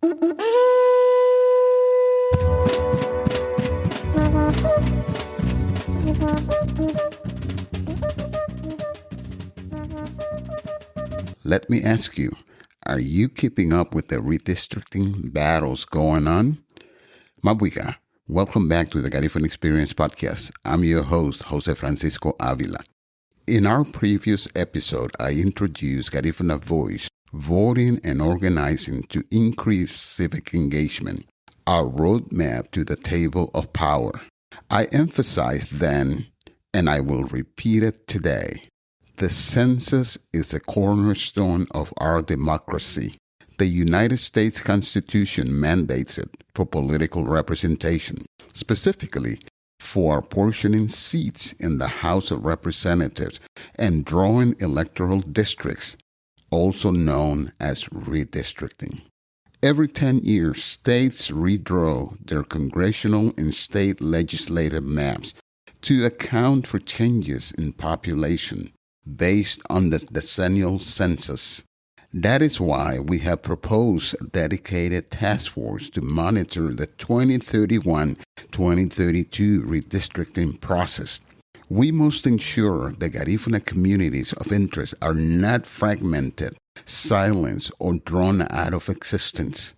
Let me ask you, are you keeping up with the redistricting battles going on? Mabuika, welcome back to the Garifuna Experience Podcast. I'm your host, José Francisco Ávila. In our previous episode, I introduced Garifuna VOICE, voting and organizing to increase civic engagement, our roadmap to the table of power. I emphasized then, and I will repeat it today, the census is a cornerstone of our democracy. The United States Constitution mandates it for political representation, specifically for apportioning seats in the House of Representatives and drawing electoral districts, also known as redistricting. Every 10 years, states redraw their congressional and state legislative maps to account for changes in population based on the decennial census. That is why we have proposed a dedicated task force to monitor the 2031-2032 redistricting process. We must ensure the Garifuna communities of interest are not fragmented, silenced, or drawn out of existence.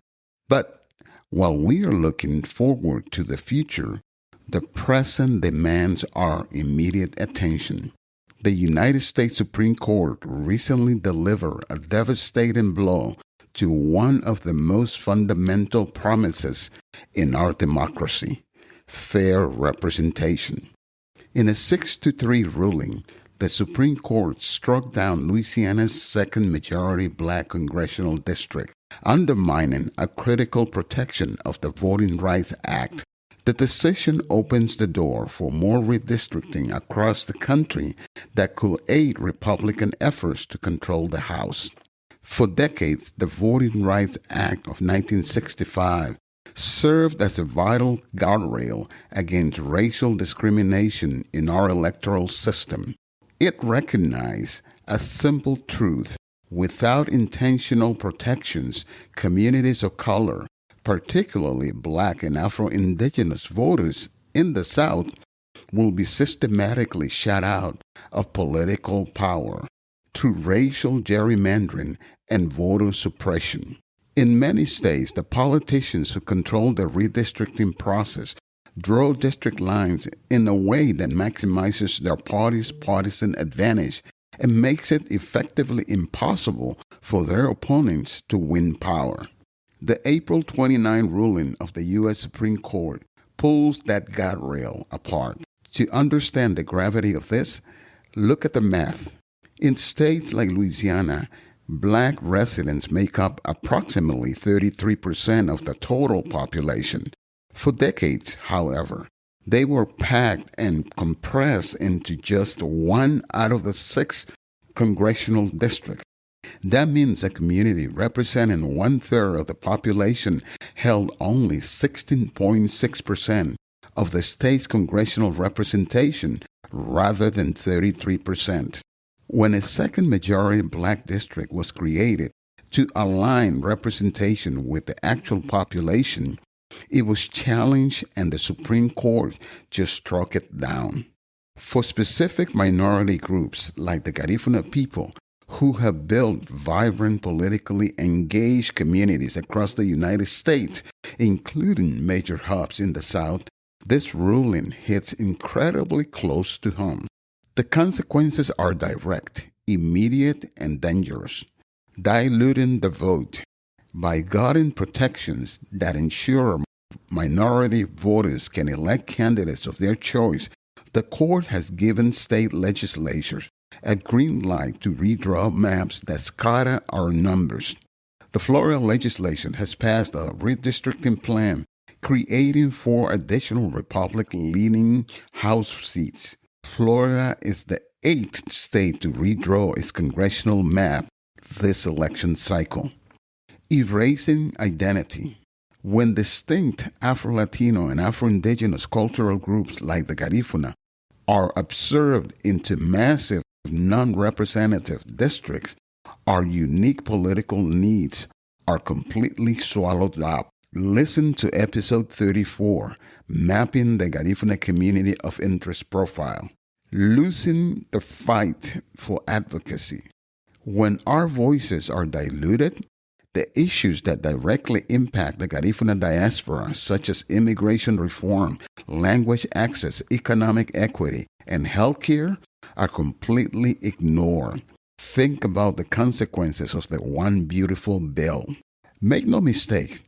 But while we are looking forward to the future, the present demands our immediate attention. The United States Supreme Court recently delivered a devastating blow to one of the most fundamental promises in our democracy, fair representation. In a 6-3 ruling, the Supreme Court struck down Louisiana's second majority black congressional district, undermining a critical protection of the Voting Rights Act. The decision opens the door for more redistricting across the country that could aid Republican efforts to control the House. For decades, the Voting Rights Act of 1965 served as a vital guardrail against racial discrimination in our electoral system. It recognized a simple truth: without intentional protections, communities of color, particularly Black and Afro-Indigenous voters in the South, will be systematically shut out of political power through racial gerrymandering and voter suppression. In many states, the politicians who control the redistricting process draw district lines in a way that maximizes their party's partisan advantage and makes it effectively impossible for their opponents to win power. The April 29 ruling of the U.S. Supreme Court pulls that guardrail apart. To understand the gravity of this, look at the math. In states like Louisiana, Black residents make up approximately 33% of the total population. For decades, however, they were packed and compressed into just 1 out of the 6 congressional districts. That means a community representing 1/3 of the population held only 16.6% of the state's congressional representation rather than 33%. When a second majority Black district was created to align representation with the actual population, it was challenged and the Supreme Court just struck it down. For specific minority groups like the Garifuna people, who have built vibrant, politically engaged communities across the United States, including major hubs in the South, this ruling hits incredibly close to home. The consequences are direct, immediate, and dangerous. Diluting the vote by gutting protections that ensure minority voters can elect candidates of their choice, the court has given state legislatures a green light to redraw maps that scatter our numbers. The Florida legislation has passed a redistricting plan creating 4 additional Republican-leaning House seats. Florida is the 8th state to redraw its congressional map this election cycle. Erasing identity. When distinct Afro-Latino and Afro-Indigenous cultural groups like the Garifuna are observed into massive non-representative districts, our unique political needs are completely swallowed up. Listen to episode 34, Mapping the Garifuna Community of Interest Profile. Losing the fight for advocacy. When our voices are diluted, the issues that directly impact the Garifuna diaspora, such as immigration reform, language access, economic equity, and healthcare, are completely ignored. Think about the consequences of the One Beautiful Bill. Make no mistake,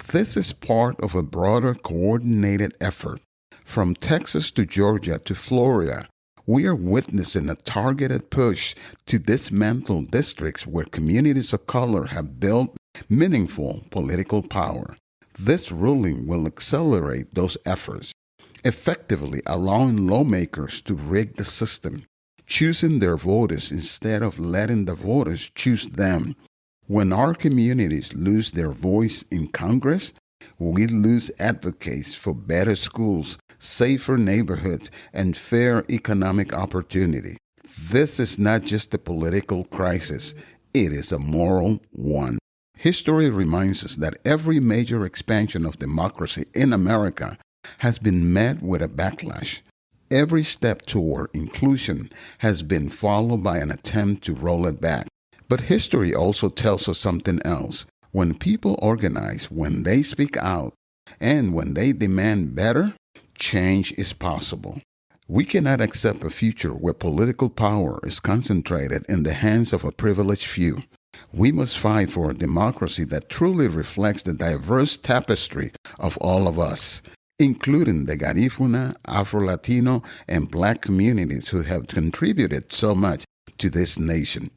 this is part of a broader coordinated effort. From Texas to Georgia to Florida, we are witnessing a targeted push to dismantle districts where communities of color have built meaningful political power. This ruling will accelerate those efforts, effectively allowing lawmakers to rig the system, choosing their voters instead of letting the voters choose them. When our communities lose their voice in Congress, we lose advocates for better schools, safer neighborhoods, and fair economic opportunity. This is not just a political crisis, it is a moral one. History reminds us that every major expansion of democracy in America has been met with a backlash. Every step toward inclusion has been followed by an attempt to roll it back. But history also tells us something else. When people organize, when they speak out, and when they demand better, change is possible. We cannot accept a future where political power is concentrated in the hands of a privileged few. We must fight for a democracy that truly reflects the diverse tapestry of all of us, including the Garifuna, Afro-Latino, and Black communities who have contributed so much to this nation.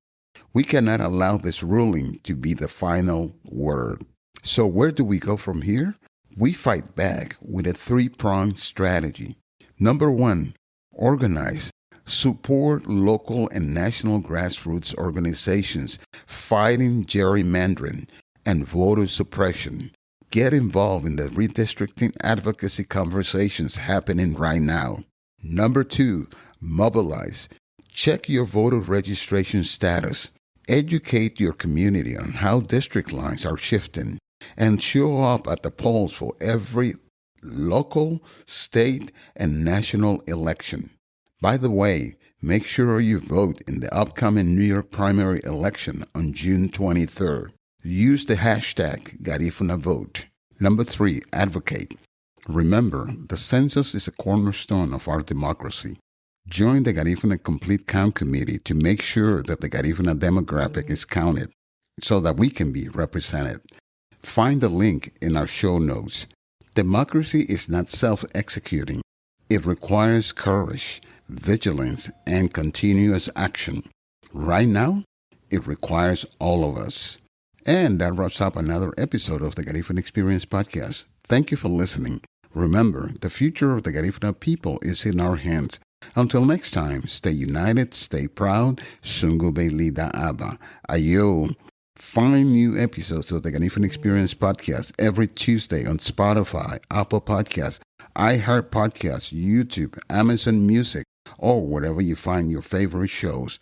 We cannot allow this ruling to be the final word. So where do we go from here? We fight back with a three-pronged strategy. Number one, organize. Support local and national grassroots organizations fighting gerrymandering and voter suppression. Get involved in the redistricting advocacy conversations happening right now. Number two, mobilize. Check your voter registration status. Educate your community on how district lines are shifting, and show up at the polls for every local, state, and national election. By the way, make sure you vote in the upcoming New York primary election on June 23rd. Use the hashtag GarifunaVote. Number three, advocate. Remember, the census is a cornerstone of our democracy. Join the Garifuna Complete Count Committee to make sure that the Garifuna demographic is counted so that we can be represented. Find the link in our show notes. Democracy is not self-executing. It requires courage, vigilance, and continuous action. Right now, it requires all of us. And that wraps up another episode of the Garifuna Experience Podcast. Thank you for listening. Remember, the future of the Garifuna people is in our hands. Until next time, stay united, stay proud. Sungu Beilida Aba. Ayo. Find new episodes of the Garifuna Experience Podcast every Tuesday on Spotify, Apple Podcasts, iHeart Podcasts, YouTube, Amazon Music, or wherever you find your favorite shows.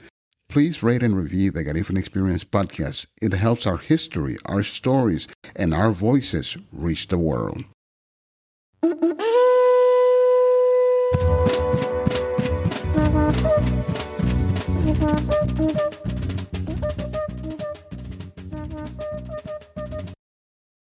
Please rate and review the Garifuna Experience Podcast. It helps our history, our stories, and our voices reach the world.